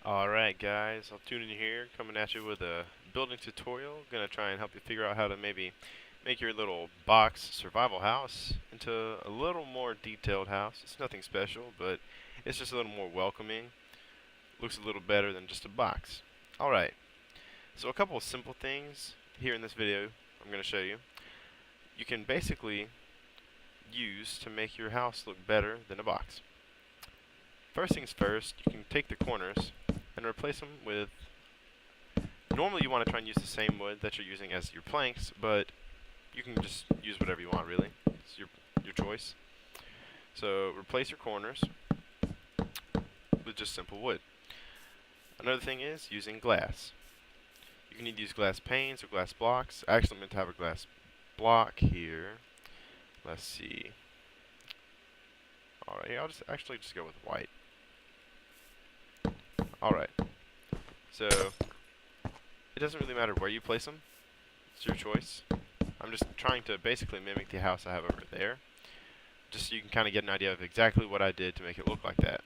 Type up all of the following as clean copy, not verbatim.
Alright guys, I'll tune in here, coming at you with a building tutorial. Gonna try and help you figure out how to maybe make your little box survival house into a little more detailed house. It's nothing special, but it's just a little more welcoming. Looks a little better than just a box. Alright, so a couple of simple things here in this video I'm gonna show you. You can basically use to make your house look better than a box. First things first, you can take the corners and replace them with, normally you want to try and use the same wood that you're using as your planks, but you can just use whatever you want really. It's your choice. So replace your corners with just simple wood. Another thing is using glass. You can either use glass panes or glass blocks. I actually meant to have a glass block here. Let's see. Alright, I'll just go with white. Alright, so it doesn't really matter where you place them. It's your choice. I'm just trying to basically mimic the house I have over there, just so you can kind of get an idea of exactly what I did to make it look like that.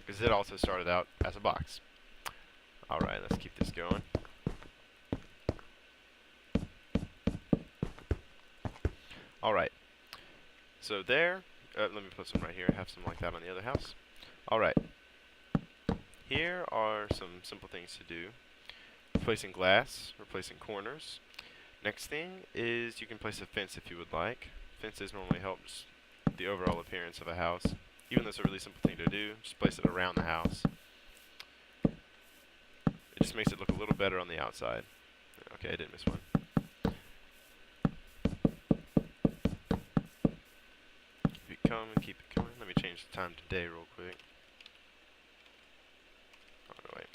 Because it also started out as a box. Alright, let's keep this going. Alright, so there, let me put some right here. I have some like that on the other house. Alright, here are some simple things to do. Replacing glass, replacing corners. Next thing is you can place a fence if you would like. Fences normally helps the overall appearance of a house. Even though it's a really simple thing to do, just place it around the house. It just makes it look a little better on the outside. Okay, I didn't miss one. Keep it coming. Let me change the time to day real quick. Oh, no, wait.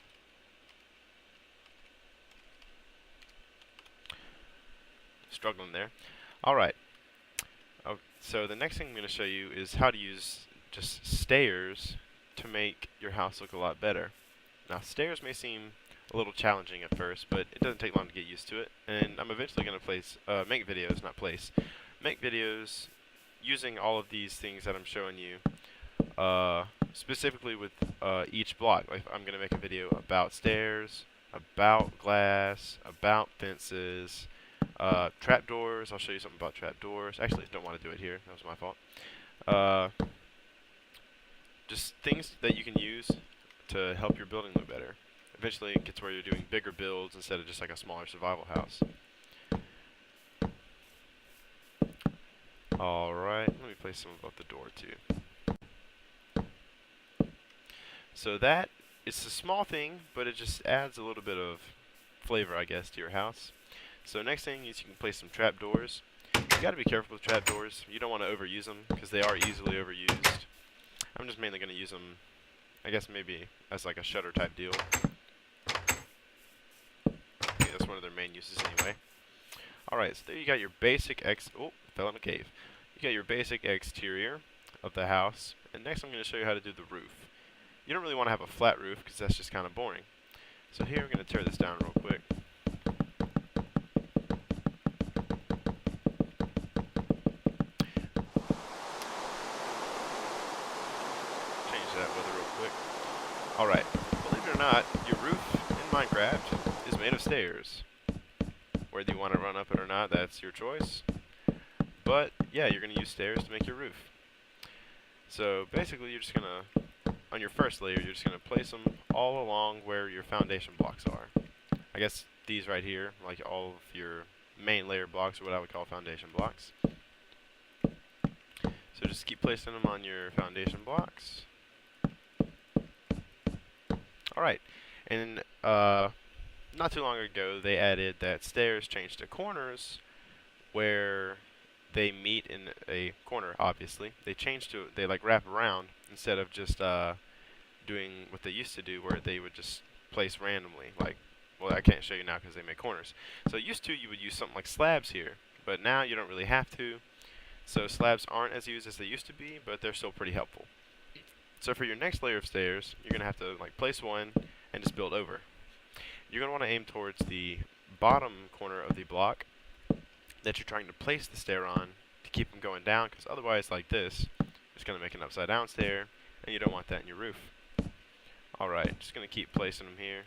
Struggling there. Alright. Oh, so the next thing I'm going to show you is how to use just stairs to make your house look a lot better. Now, stairs may seem a little challenging at first, but it doesn't take long to get used to it. And I'm eventually going to make videos, not place. Make videos using all of these things that I'm showing you, specifically with each block. Like I'm going to make a video about stairs, about glass, about fences, trapdoors. I'll show you something about trapdoors. Actually, I don't want to do it here. That was my fault. Just things that you can use to help your building look better. Eventually, it gets where you're doing bigger builds instead of just like a smaller survival house. Alright, let me place some above the door too. So that is a small thing, but it just adds a little bit of flavor, I guess, to your house. So next thing is you can place some trapdoors. You gotta be careful with trapdoors. You don't want to overuse them because they are easily overused. I'm just mainly gonna use them, I guess maybe as like a shutter type deal. Okay, that's one of their main uses anyway. Alright, so there you got your basic fell in a cave. You got your basic exterior of the house, and next I'm going to show you how to do the roof. You don't really want to have a flat roof because that's just kind of boring. So here I'm going to tear this down real quick. Change that weather real quick. Alright, believe it or not, your roof in Minecraft is made of stairs. Whether you want to run up it or not, that's your choice. But yeah, you're going to use stairs to make your roof. So basically you're just going to, on your first layer, you're just going to place them all along where your foundation blocks are. I guess these right here, like all of your main layer blocks, are what I would call foundation blocks. So just keep placing them on your foundation blocks. Alright, and not too long ago they added that stairs change to corners where they meet in a corner, obviously. They like wrap around instead of just doing what they used to do where they would just place randomly. Like, well, I can't show you now because they make corners. So used to you would use something like slabs here, but now you don't really have to. So slabs aren't as used as they used to be, but they're still pretty helpful. So for your next layer of stairs, you're going to have to like place one and just build over. you're going to want to aim towards the bottom corner of the block that you're trying to place the stair on to keep them going down, because otherwise, like this, it's going to make an upside down stair, and you don't want that in your roof. Alright, just going to keep placing them here.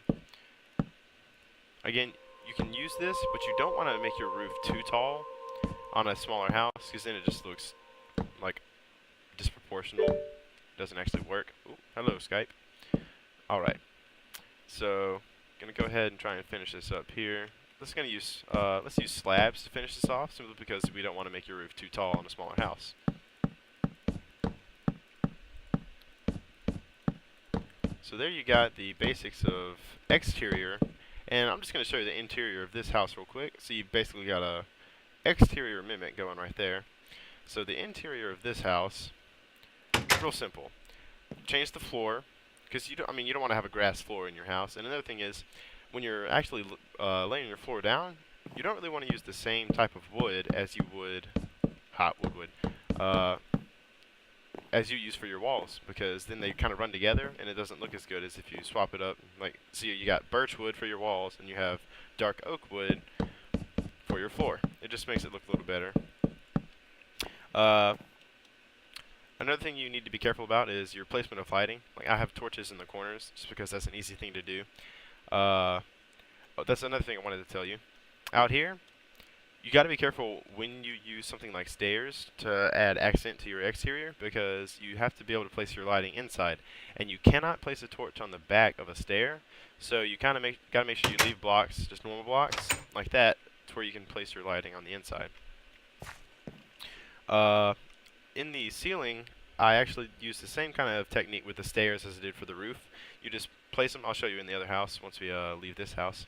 Again, you can use this, but you don't want to make your roof too tall on a smaller house, because then it just looks like disproportional. Doesn't actually work. Ooh, hello, Skype. Alright, so gonna go ahead and try and finish this up here. Let's use slabs to finish this off, simply because we don't want to make your roof too tall on a smaller house. So there you got the basics of exterior, and I'm just going to show you the interior of this house real quick. So you basically got a exterior mimic going right there. So the interior of this house, real simple. Change the floor, because you don't want to have a grass floor in your house. And another thing is, when you're actually laying your floor down, you don't really want to use the same type of wood as you would hot wood as you use for your walls, because then they kind of run together and it doesn't look as good as if you swap it up. Like, see, you got birch wood for your walls and you have dark oak wood for your floor. It just makes it look a little better. Another thing you need to be careful about is your placement of lighting. Like, I have torches in the corners just because that's an easy thing to do. That's another thing I wanted to tell you. Out here, you got to be careful when you use something like stairs to add accent to your exterior, because you have to be able to place your lighting inside, and you cannot place a torch on the back of a stair. So you kind of got to make sure you leave blocks, just normal blocks like that, to where you can place your lighting on the inside. In the ceiling, I actually use the same kind of technique with the stairs as I did for the roof. You just place them. I'll show you in the other house once we leave this house.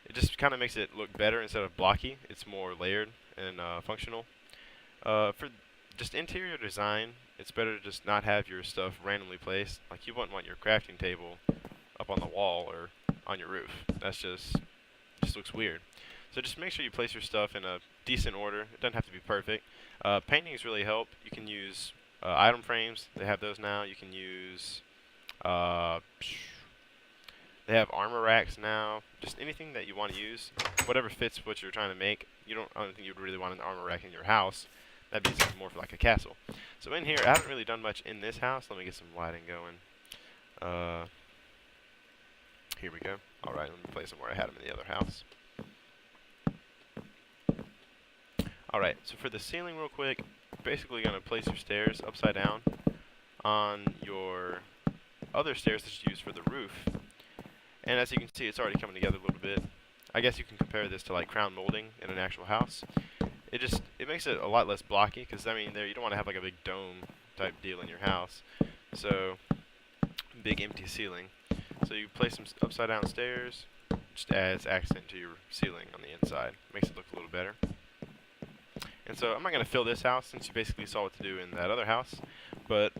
It just kind of makes it look better instead of blocky. It's more layered and functional. For just interior design, it's better to just not have your stuff randomly placed. Like, you wouldn't want your crafting table up on the wall or on your roof. That's just looks weird. So just make sure you place your stuff in a decent order. It doesn't have to be perfect. Paintings really help. You can use item frames. They have those now. You can use they have armor racks now. Just anything that you want to use, whatever fits what you're trying to make. I don't think you'd really want an armor rack in your house. That'd be something more for like a castle. So in here, I haven't really done much in this house. Let me get some lighting going. Here we go. Alright, let me place them where I had them in the other house. Alright, so for the ceiling real quick, basically going to place your stairs upside down on your other stairs that you use for the roof. And as you can see, it's already coming together a little bit. I guess you can compare this to like crown molding in an actual house. It makes it a lot less blocky, because I mean, you don't want to have like a big dome type deal in your house. So big empty ceiling. So you place some upside down stairs, just adds accent to your ceiling on the inside. Makes it look a little better. And so I'm not going to fill this house, since you basically saw what to do in that other house. But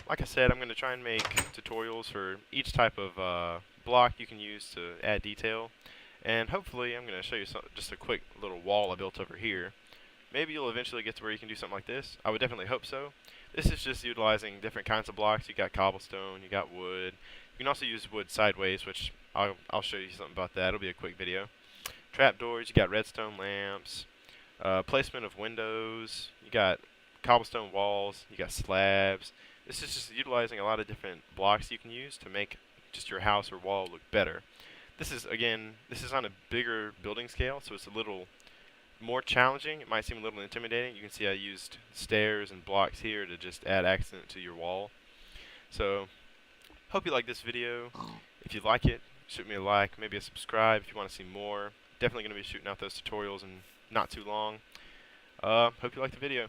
like I said, I'm going to try and make tutorials for each type of block you can use to add detail. And hopefully I'm going to show you just a quick little wall I built over here. Maybe you'll eventually get to where you can do something like this. I would definitely hope so. This is just utilizing different kinds of blocks. You got cobblestone, you got wood. You can also use wood sideways, which I'll show you something about that. It'll be a quick video. Trapdoors, you got redstone lamps, placement of windows, you got cobblestone walls, you got slabs. This is just utilizing a lot of different blocks you can use to make just your house or wall look better. This is on a bigger building scale, so it's a little more challenging. It might seem a little intimidating. You can see I used stairs and blocks here to just add accent to your wall. So, hope you like this video. If you like it, shoot me a like, maybe a subscribe if you want to see more. Definitely going to be shooting out those tutorials in not too long. Hope you like the video.